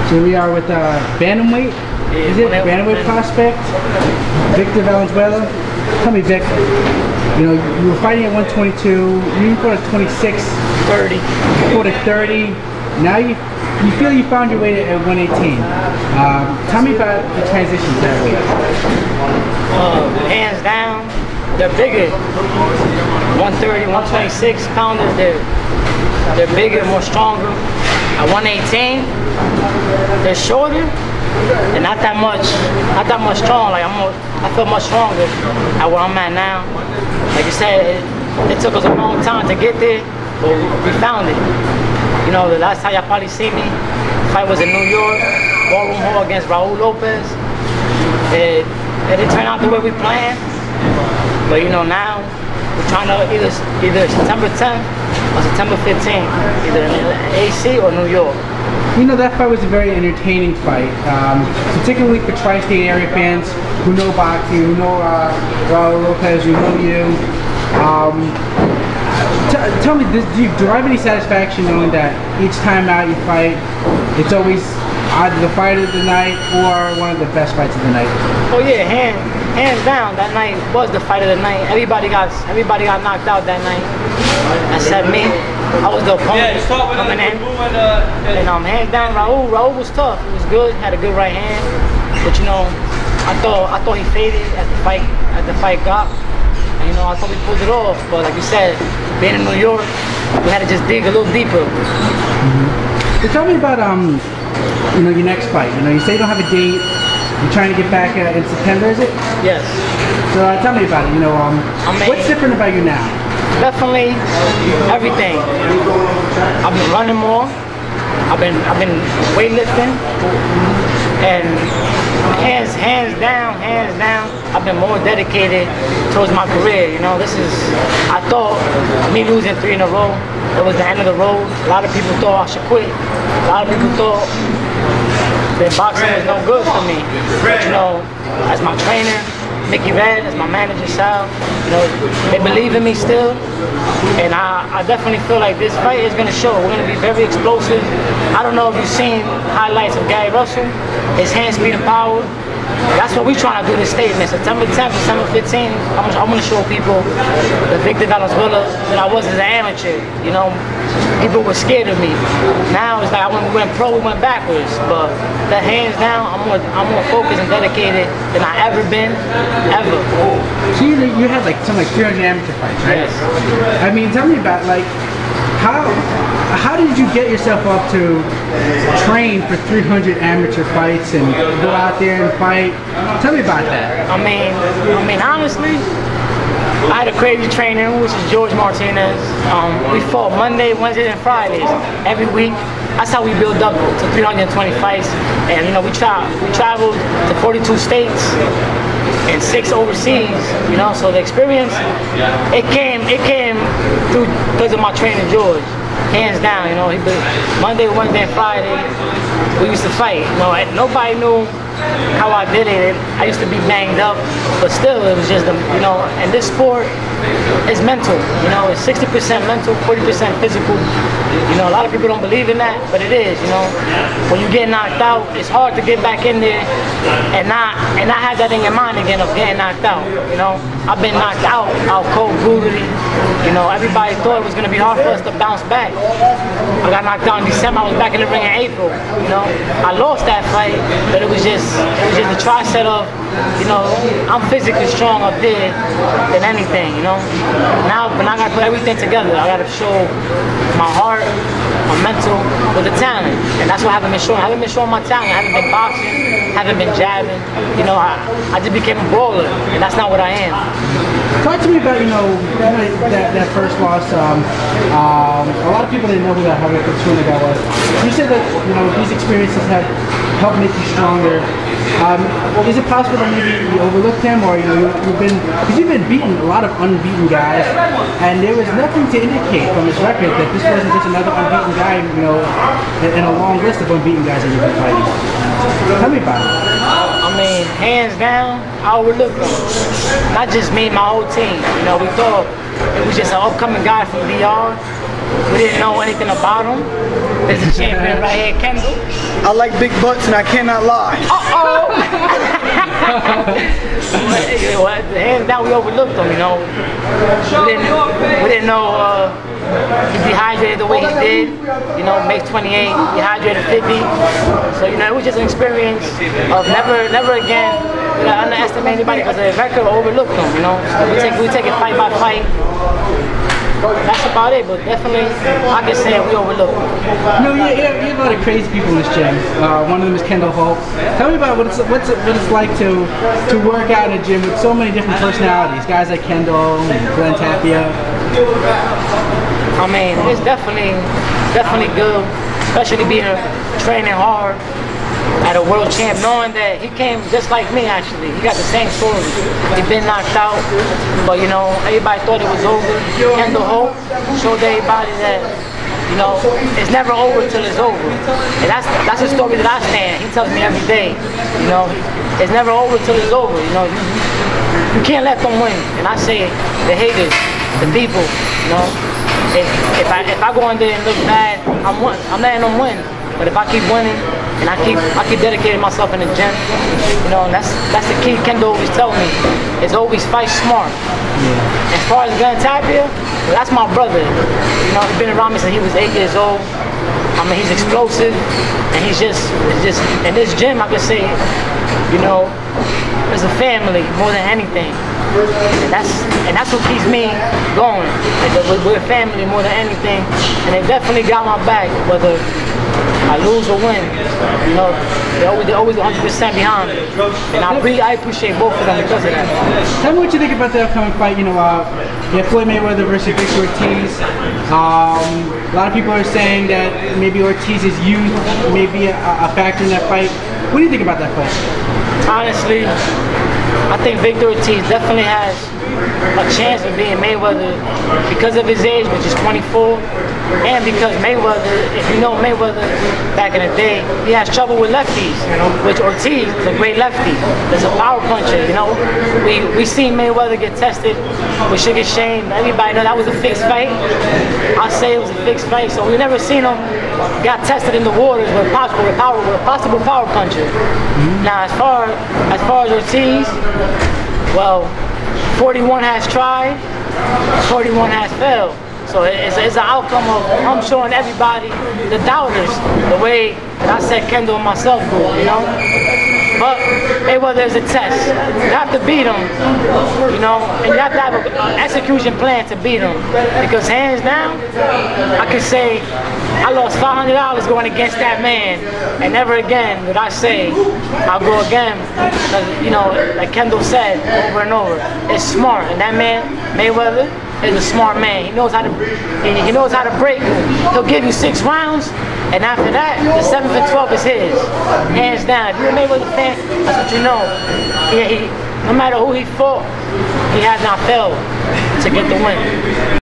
So we are with Bantamweight. Is it Bantamweight prospect? Victor Valenzuela. Tell me, Vic. You know, you were fighting at 122. You fought at 26. 30. You fought at 30. Now you feel you found your way at 118. Tell me about the transition to that weight. Hands down, they're bigger. 130, 126 pounders. They're bigger, more stronger. At 118, they're shorter and not that much strong. Like I feel much stronger at where I'm at now. Like you said, it took us a long time to get there, but we found it. You know, the last time y'all probably see me, the fight was in New York, Ballroom Hall against Raul Lopez. It didn't turn out the way we planned, but you know, now we're trying to either September 10th or September 15th, either in AC or New York. You know, that fight was a very entertaining fight, particularly for tri-state area fans who know boxing, who know Raul Lopez, who know you. Tell me, do you derive any satisfaction knowing that each time out you fight, it's always either the fight of the night or one of the best fights of the night? Oh yeah, hands down, that night was the fight of the night. Everybody got knocked out that night, except me. I was the opponent coming in. And hands down, Raul was tough. He was good, had a good right hand. But you know, I thought he faded as the fight got. And, you know, I thought we pulled it off. But like you said, being in New York, we had to just dig a little deeper. So tell me about you know, your next fight. You know, you say you don't have a date. You're trying to get back in September, is it? Yes. So tell me about it. You know, what's different about you now? Definitely everything. I've been running more. I've been weightlifting, and hands down, I've been more dedicated towards my career. You know, I thought me losing 3 in a row, it was the end of the road. A lot of people thought I should quit. A lot of people thought that boxing was no good for me. But you know, as my trainer, Mickey Red, as my manager, Sal, you know, they believe in me still, and I definitely feel like this fight is going to show. We're going to be very explosive. I don't know if you've seen highlights of Gary Russell, his hand speed and power. That's what we're trying to do this statement. September 10th, September 15th, I'm going to show people the Victor Valenzuela that I was as an amateur. You know, people were scared of me. Now it's like when we went pro, we went backwards. But the hands down, I'm more focused and dedicated than I ever been, ever. So you had like something like 300 amateur fights, right? Yes. I mean, tell me about like how did you get yourself up to train for 300 amateur fights and go out there and fight? Tell me about that. I mean, honestly, I had a crazy trainer, which is George Martinez. We fought Monday, Wednesdays, and Fridays every week. That's how we build up to 320 fights. And you know, we traveled to 42 states and 6 overseas. You know, so the experience, it came through because of my trainer George. Hands down, you know, Monday, Wednesday, and Friday, we used to fight. You know, and nobody knew how I did it. I used to be banged up, but still, it was just, you know, and this sport is mental. You know, it's 60% mental, 40% physical. You know, a lot of people don't believe in that, but it is. You know, when you get knocked out, it's hard to get back in there and not have that in your mind again of getting knocked out. You know, I've been knocked out cold brutally. You know, everybody thought it was gonna be hard for us to bounce back. I got knocked out in December. I was back in the ring in April. You know, I lost that fight, but it was just the tri-set of, you know, I'm physically strong up there than anything. You know, now when I gotta put everything together, I gotta show my heart, my mental, with the talent, and that's what I haven't been showing. I haven't been showing my talent. I haven't been boxing, haven't been jabbing. You know, I just became a brawler, and that's not what I am. Talk to me about, you know, that first loss. A lot of people didn't know who that Javier Valenzuela guy was. You said that, you know, these experiences have helped make you stronger. Is it possible that maybe you overlooked him, or you know, you've been beating a lot of unbeaten guys, and there was nothing to indicate from his record that this wasn't just another unbeaten guy, you know, in a long list of unbeaten guys that you've been fighting. Tell me about it. I mean, hands down, I overlooked him. Not just me, my whole team. You know, we thought it was just an upcoming guy from DR. we didn't know anything about him. There's a champion right here, Kendall. I like big butts and I cannot lie. Uh-oh! Hands down, we overlooked him, you know. We didn't know he dehydrated the way he did. You know, makes 28, dehydrated 50. So, you know, it was just an experience of never again underestimate anybody because the record overlooked him, you know. So we take it fight by fight. That's about it, but definitely, I can say we overlooked. No, you have a lot of crazy people in this gym. One of them is Kendall Holt. Tell me about what it's like to work out in a gym with so many different personalities. Guys like Kendall, Glenn Tapia. I mean, it's definitely good, especially being training hard at a world champ, knowing that he came just like me actually. He got the same story. He been knocked out, but you know, everybody thought it was over. Kendall Holt showed everybody that, you know, it's never over till it's over. And that's the story that I stand. He tells me every day, you know, it's never over till it's over. You know, you can't let them win. And I say, the haters, the people, you know, if I go in there and look bad, I'm letting them win. But if I keep winning and I keep dedicating myself in the gym, you know, that's the key. Kendall always tells me, is always fight smart. Yeah. As far as Glenn Tapia, well, that's my brother. You know, he's been around me since he was 8 years old. I mean, he's explosive, and he's just in this gym. I can say, you know, it's a family more than anything. And that's what keeps me going. We're a family more than anything, and they definitely got my back, whether I lose or win. You know, they're always 100% behind me, and I appreciate both of them because of that. Tell me what you think about the upcoming fight. You know, you have Floyd Mayweather versus Victor Ortiz. A lot of people are saying that maybe Ortiz's youth may be a factor in that fight. What do you think about that fight? Honestly, I think Victor Ortiz definitely has a chance of being Mayweather because of his age, which is 24, and because Mayweather, if you know Mayweather back in the day, he has trouble with lefties, you know, which Ortiz is a great lefty. There's a power puncher, you know. We seen Mayweather get tested with Sugar Shane. Everybody know that was a fixed fight. I say it was a fixed fight, so we never seen him got tested in the waters with a possible power puncher. Now, as far as Ortiz, well, 41 has tried, 41 has failed. So it's an outcome of I'm showing everybody, the doubters, the way that I said Kendall and myself do, you know. But Mayweather is a test. You have to beat him, you know, and you have to have an execution plan to beat him. Because hands down, I can say I lost $500 going against that man, and never again would I say I'll go again. Because, you know, like Kendall said over and over, it's smart, and that man Mayweather is a smart man. He knows how to break. He'll give you 6 rounds, and after that, the 7th and 12th is his, hands down. If you're a Mayweather fan, that's what you know. No matter who he fought, he has not failed to get the win.